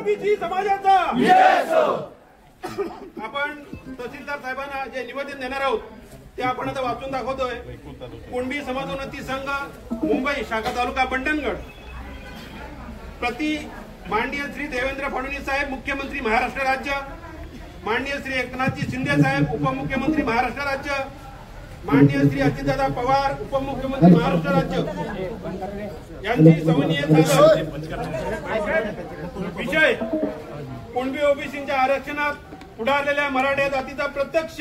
OBC समाजाचा आपण तहसीलदार साहेबांना जे निवेदन देणार आहोत ते आपण आता वाचून दाखवतोय। कुणबी समाजोन्नती संघ मुंबई शाखा तालुका मंडणगड प्रति माननीय श्री देवेंद्र फडणवीस साहेब मुख्यमंत्री महाराष्ट्र राज्य, माननीय श्री एकनाथजी शिंदे साहेब उपमुख्यमंत्री महाराष्ट्र राज्य, माननीय श्री अजितदादा पवार उपमुख्यमंत्री महाराष्ट्र राज्य यांची सवनीय विषय कुणबी ओबीसीच्या आरक्षणात पुढारलेल्या मराठा जातीचा प्रत्यक्ष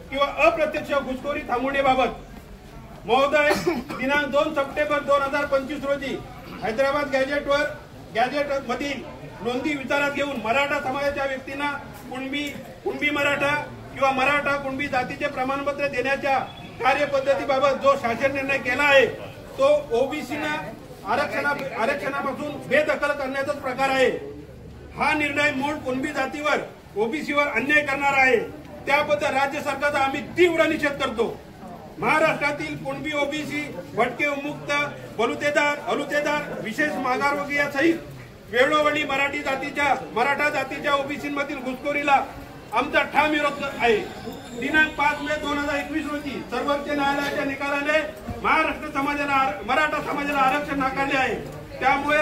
किंवा अप्रत्यक्ष घुसखोरी थांबवण्याबाबत महोदय दिनांक 2 सप्टेंबर 2025 रोजी हैदराबाद गॅजेट मधील नोंदी विचारात घेऊन मराठा समाजाच्या व्यक्तींना कुणबी मराठा किंवा मराठा कुणबी जातीचे प्रमाणपत्र देण्याच्या कार्यपद्धतीबाबत जो शासन निर्णय केला आहे तो ओबीसीना आरक्षणापासून बेदखल करण्याचाच प्रकार आहे। हा निर्णय मूळ कुणबी जातीवर ओबीसीवर अन्याय करणार आहे, त्याबद्दल राज्य सरकारचा आम्ही तीव्र निषेध करतो। महाराष्ट्रातील कुणबी ओबीसी भटके मुक्त बलुतेदार विशेष मागासवर्गीयासहित वेळोवेळी मराठा जातीच्या ओबीसीमधील घुसखोरीला आमचा ठाम विरोध आहे। दिनांक 5 मे 2021 रोजी सर्वोच्च न्यायालयाच्या निकालाने मराठा समाजाला आरक्षण नाकारले आहे। त्यामुळे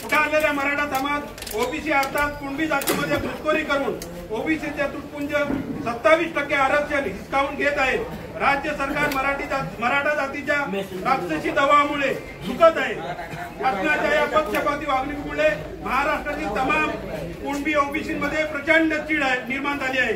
पुढारलेल्या मराठा समाज ओबीसी अर्थात कुणबी जातीमध्ये घुसखोरी करून ओबीसीचे तुटपुंज 27% आरक्षण हिसकावून घेत आहे। राज्य सरकार मराठा जातीच्या राक्षसी दबावामुळे चुकत आहे। शासनाच्या या पक्षपाती वागणुकीमुळे महाराष्ट्रातील तमाम कुणबी ओबीसीमध्ये प्रचंड चीड निर्माण झाली आहे।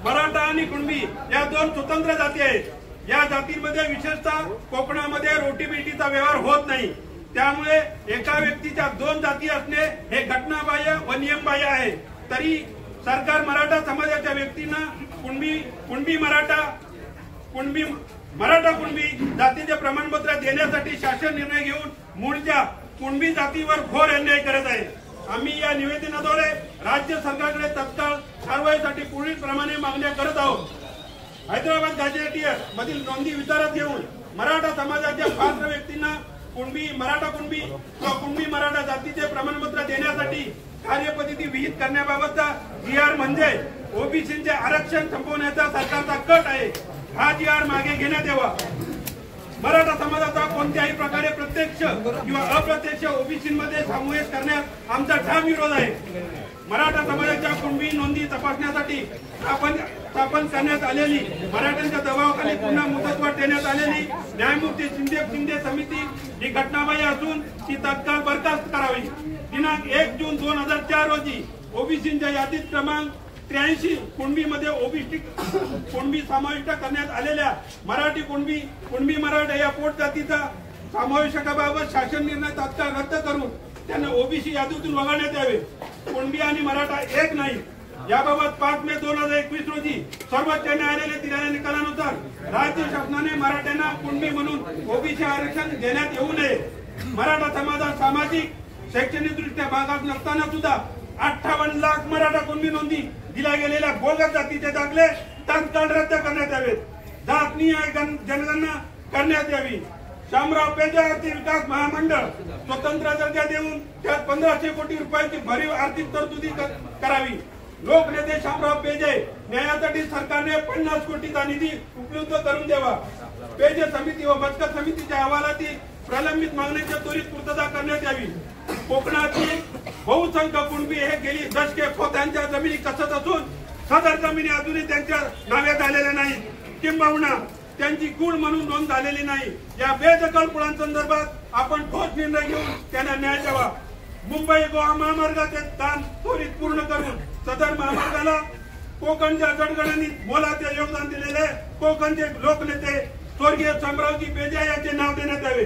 मराठा आणि कुणबी या दोन स्वतंत्र जाती आहेत। या जातींमध्ये विशेषतः कोकणामध्ये रोटीबेटीचा व्यवहार होत नाही, त्यामुळे एका व्यक्तीच्या दोन जाती असणे हे घटनाबाह्य व नियमबाह्य आहे। तरी सरकार मराठा समाजाच्या व्यक्तींना कुणबी मराठा कुणबी जातीचे प्रमाणपत्र देण्यासाठी शासन निर्णय घेऊन मूळच्या कुणबी जातीवर घोर अन्याय करत आहे। आम्ही या निवेदनाद्वारे राज्य सरकारकडे तत्काळ कारवाईसाठी पुढील प्रमाणे मागण्या करत आहोत। हैदराबाद गॅजेटियर मधील नोंदी विचारात घेऊन मराठा समाजाच्या पात्र व्यक्तींना मराठा कुणबी मराठा जातीचे प्रमाणपत्र देण्यासाठी कार्यपद्धती विहित करण्याबाबतचा GR म्हणजे ओबीसीचे आरक्षण संपवण्याचा सरकारचा कट आहे। हा GR मागे घेण्यात यावा। मराठा समाजाचा कोणत्याही प्रकारे प्रत्यक्ष किंवा अप्रत्यक्ष ओबीसीमध्ये समावेश करण्यास आमचा ठाम विरोध आहे। मराठा समाजाच्या कुणबी नोंदी तपासण्यासाठी स्थापन करण्यात आलेली मराठ्यांच्या दबावाखाली पुन्हा मुदतवाढ देण्यात आलेली न्यायमूर्ती शिंदे समिती ही घटनाबाह्य असून ती तत्काळ बरखास्त करावी। दिनांक 1 जून 2004 रोजी ओबीसीच्या यादीत क्रमांक 83 कुणबीमध्ये ओबीसी कुणबी समाविष्ट करण्यात आलेल्या मराठी कुणबी मराठा या पोट जातीचा समावेशकाबाबत शासन निर्णय तात्काळ रद्द करून त्यांना ओबीसी यादीतून वगळण्यात यावे। कुणबी आणि मराठा एक नाही याबाबत 5 मे 2021 रोजी सर्वोच्च न्यायालयाने दिलेल्या निकालानुसार राज्य शासनाने मराठ्यांना कुणबी म्हणून ओबीसी आरक्षण देण्यात येऊ नये। मराठा समाजात सामाजिक शैक्षणिक दृष्ट्या मागास नसताना सुद्धा 58 लाख मराठा कुणबी नोंदी दिल्या गेलेल्या बोगस जातीचे दाखले तात्काळ रद्द करण्यात यावेत। जातनीय जनगणना करण्यात यावी। शामराव पेजे आर्थिक विकास महामंडळ स्वतंत्र दर्जा देऊन त्यात 1500 कोटी रुपयांची भरीव आर्थिक तरतुदी करावी। लोकनेते शामराव पेजे न्यायासाठी सरकारने 50 कोटीचा निधी उपलब्ध करून द्यावा। पेजे समिती व बचत समितीच्या अहवालातील प्रलंबित मागण्यांची त्वरित पूर्तता करण्यात यावी। कोकणातील बहुसंख्य कुणबी हे गेली दशके खोत्यांच्या जमिनी कसत असून सदर जमिनी अजूनही त्यांच्या नावे झालेल्या नाही किंबहुना त्यांची कूड म्हणून नोंद झालेली नाही। या बेदखल कुळांसंदर्भात आपण ठोस निर्णय घेऊन त्यांना न्याय द्यावा। मुंबई गोवा महामार्गाचे काम त्वरित पूर्ण करून सदर महामार्गाला कोकणच्या जडगडणीत मोलाचे योगदान दिलेले कोकणचे लोकनेते स्वर्गीय शामरावजी पेजे यांचे नाव देण्यात यावे।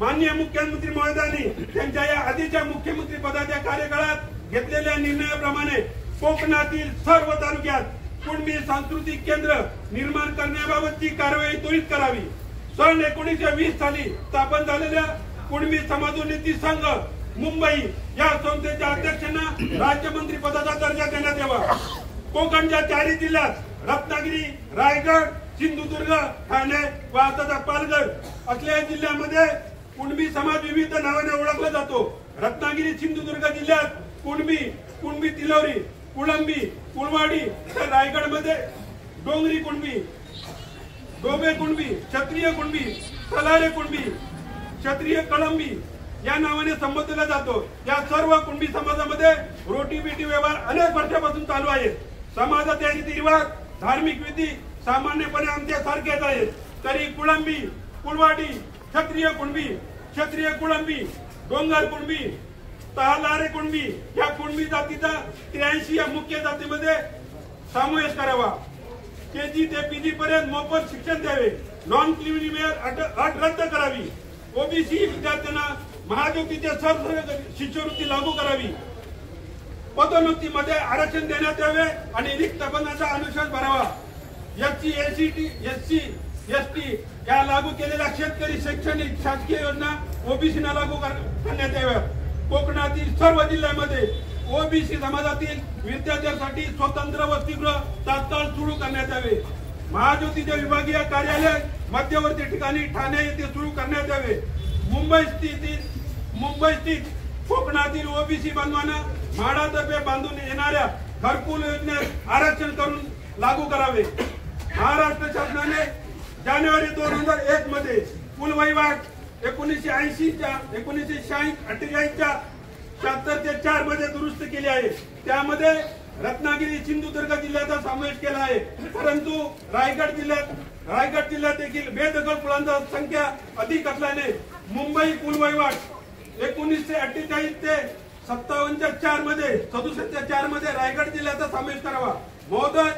माननीय मुख्यमंत्री महोदयांनी त्यांच्या या आधीच्या मुख्यमंत्री पदाच्या कार्यकाळात घेतलेल्या निर्णयाप्रमाणे कोकणातील सर्व तालुक्यात कुणबी सांस्कृतिक केंद्र निर्माण करण्याबाबतची कारवाई त्वरित करावी। सन 1920 साली स्थापन झालेल्या कुणबी समाजोन्नती संघ मुंबई या संस्थेच्या अध्यक्षांना राज्यमंत्री पदाचा दर्जा देण्यात यावा। कोकणच्या 4 जिल्ह्यात रत्नागिरी, रायगड, सिंधुदुर्ग, ठाणे व आता पालघर असलेल्या जिल्ह्यामध्ये कुणबी समाज विविध नावाने ओळखला जातो. रत्नागिरी सिंधुदुर्ग जिल्ह्यात कुणबी तिलवरी, कुळंबी, कुळवाडी, तर रायगडमध्ये डोंगरी कुणबी, डोबे कुणबी, क्षत्रिय कुणबी, तलारे कुणबी, क्षत्रिय कळंबी या नावाने संबोधला जातो. या सर्व कुणबी समाजामध्ये रोटीबेटी व्यवहार अनेक वर्षापासून चालू आहे. समाजाचे रीतिरिवाज, धार्मिक विधी सामान्यपणे आमच्या सारखेच आहेत. तरी कुळंबी, कुळवाडी, क्षत्रिय कुळंबी, डोंगर कुणबी, तलारे कुणबी या कुणबी जातीचा 83 या मुख्य जातीमध्ये समावेश करावा. केजी ते पीजी पर्यंत मोफत शिक्षण द्यावे. नॉन क्रिमिनल अट रद्द करावी. ओबीसी विद्यार्थ्यांना महाज्योतीच्या सर्व शिष्यवृत्ती लागू करावी. पदोन्नतीमध्ये आरक्षण देण्यात यावे आणि रिक्त पदांचा अनुशेष भरावा. एससी एसटी या लागू केलेल्या शेतकरी शैक्षणिक शासकीय योजना ओबीसीना लागू करण्यात याव्यात. कोकणातील सर्व जिल्ह्यांमध्ये ओबीसी समाजातील विद्यार्थ्यांसाठी स्वतंत्र वसतिगृह तात्काळ सुरू करण्यात यावे. महाज्योतीचे विभागीय कार्यालय मध्यवर्ती ठिकाणी ठाणे येथे सुरू करण्यात यावे. मुंबई स्थित कोकणातील ओबीसी बांधवांना म्हाडातर्फे बांधून येणाऱ्या घरकुल योजनेत आरक्षण करून लागू करावे. महाराष्ट्र शासनाने जानेवारी 2001 मध्ये कुल वहिवाट 1948च्या 76 ते 4 मध्ये दुरुस्त केली आहे. त्यामध्ये रत्नागिरी सिंधुदुर्ग जिल्ह्याचा समावेश केला आहे. परंतु रायगड जिल्ह्यात देखील बेदखल कुळांची संख्या अधिक असल्याने मुंबई कुल वहिवाट 1948 ते 57च्या 4 मध्ये 67च्या 4 मध्ये रायगड जिल्ह्याचा समावेश करावा. महोदय,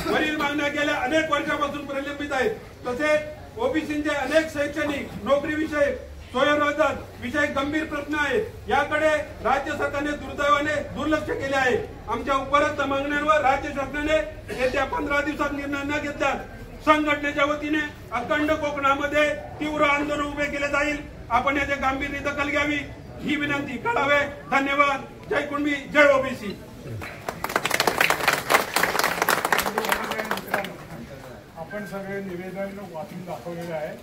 वरील मागण्या गेल्या अनेक वर्षापासून प्रलंबित आहेत. तसेच ओबीसीचे अनेक शैक्षणिक, नोकरी विषयक, स्वयंरोजगार विषयक गंभीर प्रश्न आहेत. याकडे राज्य सरकारने दुर्दैवाने दुर्लक्ष केले आहे. आमच्या उपरोक्त मागण्यांवर राज्य शासनाने येत्या 15 दिवसात निर्णय न घेतला संघटनेच्या वतीने अखंड कोकणामध्ये तीव्र आंदोलन उभे केले जाईल. आपण याचे गांभीर्य दखल घ्यावी ही विनंती करावे. धन्यवाद. जय कुणबी, जय ओबीसी. आपण सगळे निवेदन वाचून दाखवलेलं आहे.